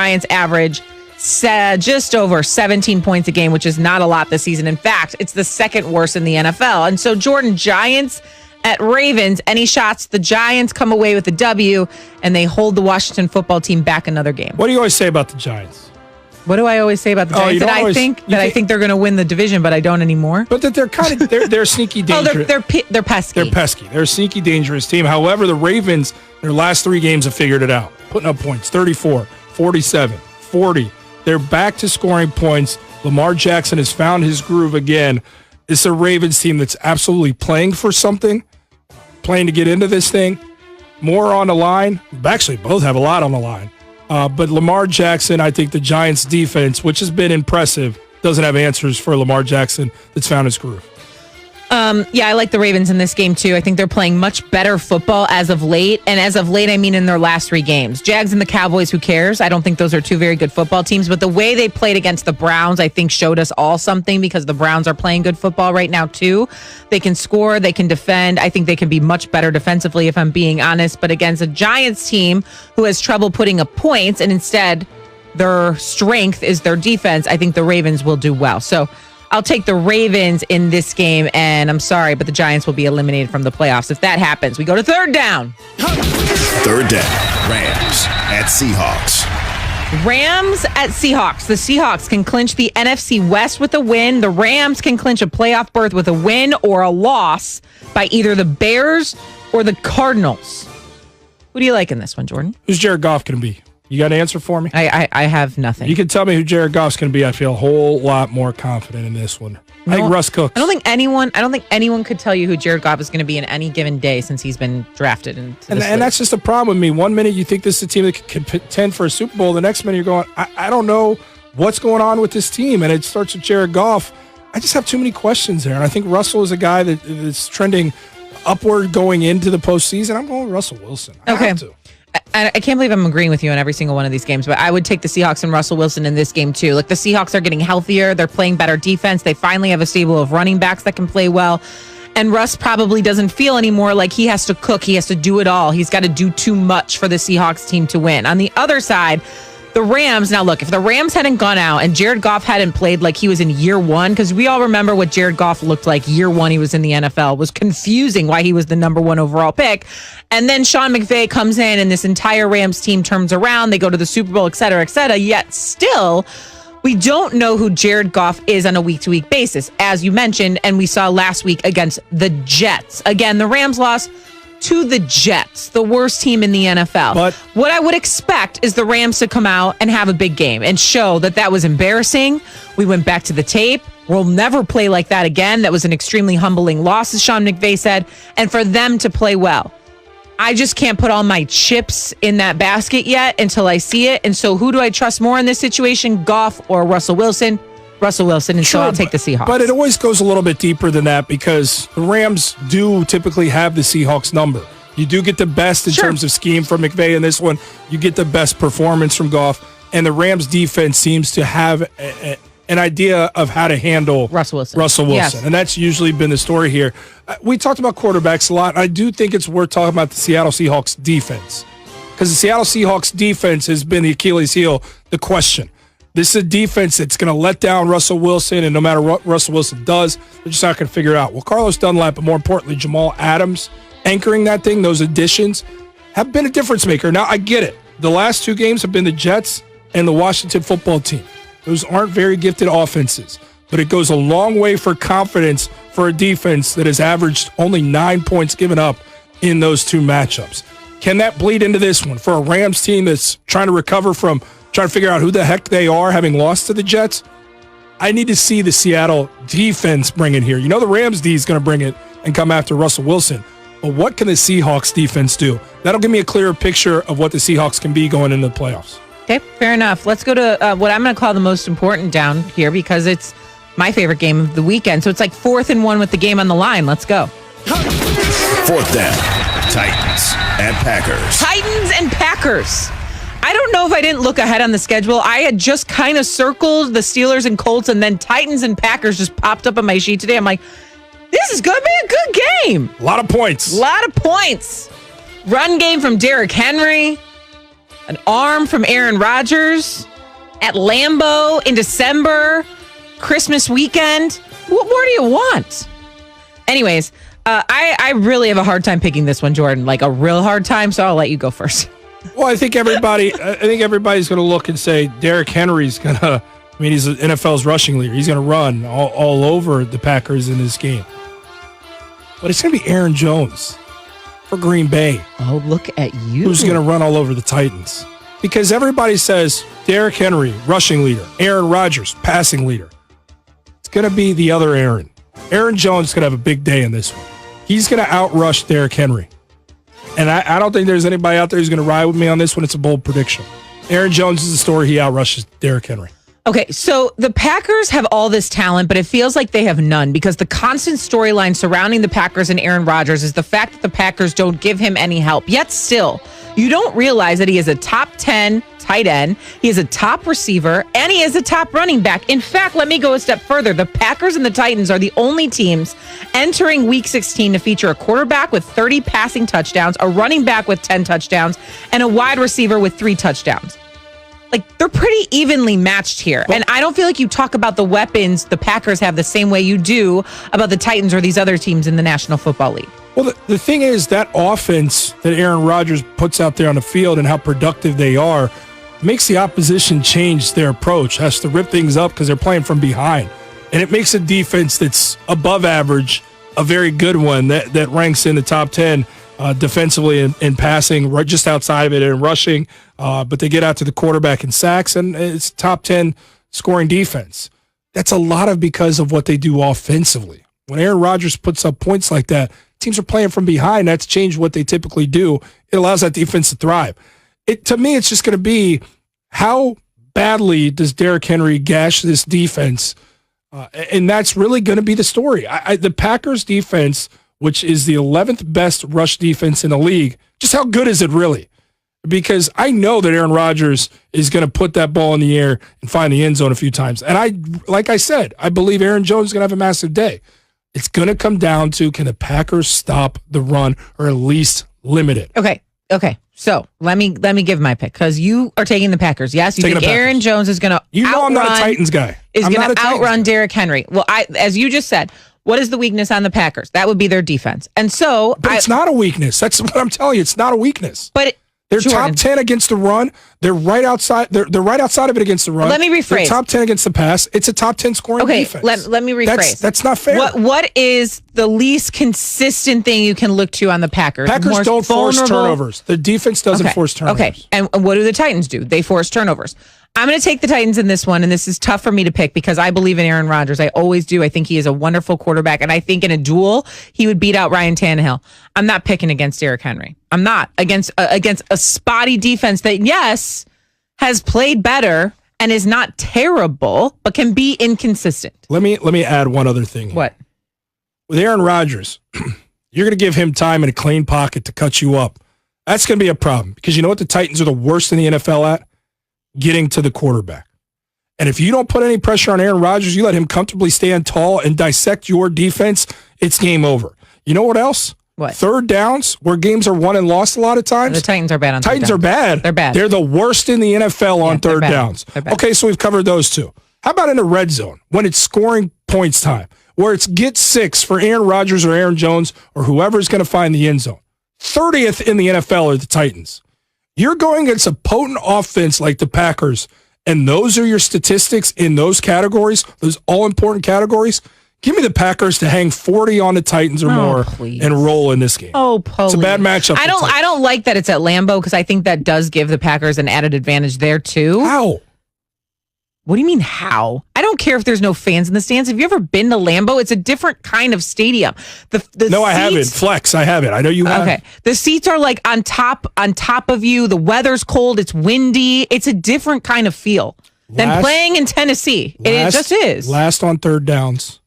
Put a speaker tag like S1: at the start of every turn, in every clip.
S1: Giants average just over 17 points a game, which is not a lot this season. In fact, it's the second worst in the NFL. And so, Jordan, Giants at Ravens, any shots? The Giants come away with a W, and they hold the Washington football team back another game.
S2: What do you always say about the Giants?
S1: What do I always say about the Giants? I think they're going to win the division, but I don't anymore.
S2: But that they're kind of they're sneaky dangerous.
S1: They're pesky.
S2: They're pesky. They're a sneaky dangerous team. However, the Ravens, their last 3 games have figured it out, putting up points: 34, 47, 40. They're back to scoring points. Lamar Jackson has found his groove again. It's a Ravens team that's absolutely playing for something, playing to get into this thing. More on the line. Actually, both have a lot on the line. But Lamar Jackson, I think the Giants' defense, which has been impressive, doesn't have answers for Lamar Jackson that's found his groove.
S1: Yeah, I like the Ravens in this game, too. I think they're playing much better football as of late. And as of late, I mean in their last 3 games. Jags and the Cowboys, who cares? I don't think those are 2 very good football teams. But the way they played against the Browns, I think, showed us all something because the Browns are playing good football right now, too. They can score. They can defend. I think they can be much better defensively, if I'm being honest. But against a Giants team who has trouble putting up points, and instead their strength is their defense, I think the Ravens will do well. So I'll take the Ravens in this game, and I'm sorry, but the Giants will be eliminated from the playoffs. If that happens, we go to third down.
S3: Third down, Rams at Seahawks.
S1: Rams at Seahawks. The Seahawks can clinch the NFC West with a win. The Rams can clinch a playoff berth with a win or a loss by either the Bears or the Cardinals. Who do you like in this one, Jordan?
S2: Who's Jared Goff going to be? You got an answer for me?
S1: I have nothing.
S2: You can tell me who Jared Goff's going to be. I feel a whole lot more confident in this one. I think Russ Cooks.
S1: I don't think anyone could tell you who Jared Goff is going to be in any given day since he's been drafted. And
S2: that's just a problem with me. One minute you think this is a team that can contend for a Super Bowl. The next minute you're going, I don't know what's going on with this team. And it starts with Jared Goff. I just have too many questions there. And I think Russell is a guy that is trending upward going into the postseason. I'm going with Russell Wilson. I have to.
S1: I can't believe I'm agreeing with you on every single one of these games, but I would take the Seahawks and Russell Wilson in this game too. Like, the Seahawks are getting healthier. They're playing better defense. They finally have a stable of running backs that can play well. And Russ probably doesn't feel anymore like he has to cook. He has to do it all. He's got to do too much for the Seahawks team to win. On the other side, the Rams, now look, if the Rams hadn't gone out and Jared Goff hadn't played like he was in year 1, because we all remember what Jared Goff looked like year 1 he was in the NFL, it was confusing why he was the number 1 overall pick. And then Sean McVay comes in and this entire Rams team turns around. They go to the Super Bowl, et cetera, yet still, we don't know who Jared Goff is on a week-to-week basis, as you mentioned, and we saw last week against the Jets. Again, the Rams lost to the Jets, the worst team in the NFL. But what I would expect is the Rams to come out and have a big game and show that was embarrassing. We went back to the tape. We'll never play like that again. That was an extremely humbling loss, as Sean McVay said, and for them to play well. I just can't put all my chips in that basket yet until I see it. And so who do I trust more in this situation, Goff or Russell Wilson? Russell Wilson, and so I'll take the Seahawks.
S2: But it always goes a little bit deeper than that because the Rams do typically have the Seahawks number. You do get the best in terms of scheme from McVay in this one. You get the best performance from Goff. And the Rams defense seems to have an idea of how to handle
S1: Russell Wilson.
S2: Yes. And that's usually been the story here. We talked about quarterbacks a lot. I do think it's worth talking about the Seattle Seahawks defense because the Seattle Seahawks defense has been the Achilles heel, the question. This is a defense that's going to let down Russell Wilson, and no matter what Russell Wilson does, they're just not going to figure it out. Well, Carlos Dunlap, but more importantly, Jamal Adams, anchoring that thing, those additions, have been a difference maker. Now, I get it. The last 2 games have been the Jets and the Washington football team. Those aren't very gifted offenses, but it goes a long way for confidence for a defense that has averaged only 9 points given up in those 2 matchups. Can that bleed into this one for a Rams team that's trying to recover from trying to figure out who the heck they are having lost to the Jets? I need to see the Seattle defense bring it here. You know the Rams D is going to bring it and come after Russell Wilson. But what can the Seahawks defense do? That'll give me a clearer picture of what the Seahawks can be going into the playoffs.
S1: Okay, fair enough. Let's go to what I'm going to call the most important down here because it's my favorite game of the weekend. So it's like 4th and 1 with the game on the line. Let's go.
S3: 4th down, Titans and Packers.
S1: Titans and Packers. I don't know if I didn't look ahead on the schedule. I had just kind of circled the Steelers and Colts, and then Titans and Packers just popped up on my sheet today. I'm like, this is going to be a good game.
S2: A lot of points.
S1: Run game from Derrick Henry. An arm from Aaron Rodgers at Lambeau in December, Christmas weekend. What more do you want? Anyways, I really have a hard time picking this one, Jordan. Like a real hard time, so I'll let you go first.
S2: Well, I think everybody's going to look and say Derrick Henry's going to. I mean, he's the NFL's rushing leader. He's going to run all over the Packers in this game. But it's going to be Aaron Jones for Green Bay.
S1: Oh, look at you.
S2: Who's going to run all over the Titans. Because everybody says Derrick Henry, rushing leader. Aaron Rodgers, passing leader. It's going to be the other Aaron. Aaron Jones is going to have a big day in this one. He's going to outrush Derrick Henry. And I don't think there's anybody out there who's going to ride with me on this one. It's a bold prediction. Aaron Jones is the story. He outrushes Derrick Henry.
S1: Okay, so the Packers have all this talent, but it feels like they have none because the constant storyline surrounding the Packers and Aaron Rodgers is the fact that the Packers don't give him any help. Yet still, you don't realize that he is a top 10 tight end, he is a top receiver, and he is a top running back. In fact, let me go a step further. The Packers and the Titans are the only teams entering Week 16 to feature a quarterback with 30 passing touchdowns, a running back with 10 touchdowns, and a wide receiver with 3 touchdowns. Like, they're pretty evenly matched here. And I don't feel like you talk about the weapons the Packers have the same way you do about the Titans or these other teams in the National Football League.
S2: Well, the thing is, that offense that Aaron Rodgers puts out there on the field and how productive they are makes the opposition change their approach, has to rip things up because they're playing from behind. And it makes a defense that's above average a very good one that ranks in the top 10 defensively in passing, right just outside of it, and rushing. But they get out to the quarterback in sacks, and it's top 10 scoring defense. That's a lot of because of what they do offensively. When Aaron Rodgers puts up points like that, teams are playing from behind. That's changed what they typically do. It allows that defense to thrive. To me, it's just going to be how badly does Derrick Henry gash this defense, and that's really going to be the story. The Packers defense, which is the 11th best rush defense in the league, just how good is it really? Because I know that Aaron Rodgers is going to put that ball in the air and find the end zone a few times. And like I said, I believe Aaron Jones is going to have a massive day. It's going to come down to, can the Packers stop the run or at least limit it?
S1: Okay. So let me give my pick, because you are taking the Packers. Yes, you think Aaron Jones is going to
S2: I'm not a Titans guy.
S1: Is going to outrun Derrick Henry. Well, as you just said, what is the weakness on the Packers? That would be their defense. And so,
S2: but it's not a weakness. That's what I'm telling you. It's not a weakness.
S1: But
S2: they're Jordan, top 10 against the run. They're right outside. They're right outside of it against the run.
S1: Let me rephrase.
S2: They're top 10 against the pass. It's a top 10 scoring defense.
S1: Let me rephrase.
S2: That's not fair.
S1: What is the least consistent thing you can look to on the Packers?
S2: Packers don't force turnovers. The defense doesn't force turnovers.
S1: Okay. And what do the Titans do? They force turnovers. I'm going to take the Titans in this one, and this is tough for me to pick because I believe in Aaron Rodgers. I always do. I think he is a wonderful quarterback, and I think in a duel, he would beat out Ryan Tannehill. I'm not picking against Derrick Henry. I'm not against a spotty defense that, yes, has played better and is not terrible, but can be inconsistent.
S2: Let me add one other thing here.
S1: What?
S2: With Aaron Rodgers, you're going to give him time in a clean pocket to cut you up. That's going to be a problem because you know what the Titans are the worst in the NFL at? Getting to the quarterback. And if you don't put any pressure on Aaron Rodgers, you let him comfortably stand tall and dissect your defense, it's game over. You know what else?
S1: What?
S2: Third downs, where games are won and lost a lot of times.
S1: The Titans are bad on
S2: Titans are bad.
S1: They're bad.
S2: They're the worst in the NFL on third downs. Okay, so we've covered those two. How about in the red zone when it's scoring points time, where it's get 6 for Aaron Rodgers or Aaron Jones or whoever's going to find the end zone? 30th in the NFL are the Titans. You're going against a potent offense like the Packers, and those are your statistics in those categories, those all-important categories. Give me the Packers to hang 40 on the Titans or more and roll in this game.
S1: Oh, please.
S2: It's a bad matchup.
S1: I don't like that it's at Lambeau because I think that does give the Packers an added advantage there too.
S2: How?
S1: What do you mean how? I don't care if there's no fans in the stands. Have you ever been to Lambeau? It's a different kind of stadium.
S2: No, I haven't. Flex, I haven't. I know you have.
S1: Okay. The seats are like on top of you. The weather's cold. It's windy. It's a different kind of feel than playing in Tennessee. It just is. Last
S2: on third downs.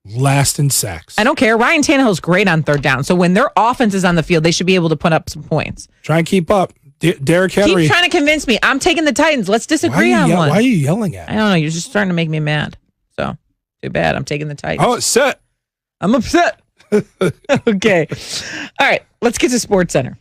S2: Last in sacks.
S1: I don't care. Ryan Tannehill's great on third down. So when their offense is on the field, they should be able to put up some points.
S2: Try and keep up. Derrick Henry.
S1: Keep trying to convince me. I'm taking the Titans. Let's disagree on one.
S2: Why are you yelling at me?
S1: I don't know. You're just starting to make me mad. So, too bad. I'm taking the Titans.
S2: Oh, upset.
S1: I'm upset. Okay. All right. Let's get to Sports Center.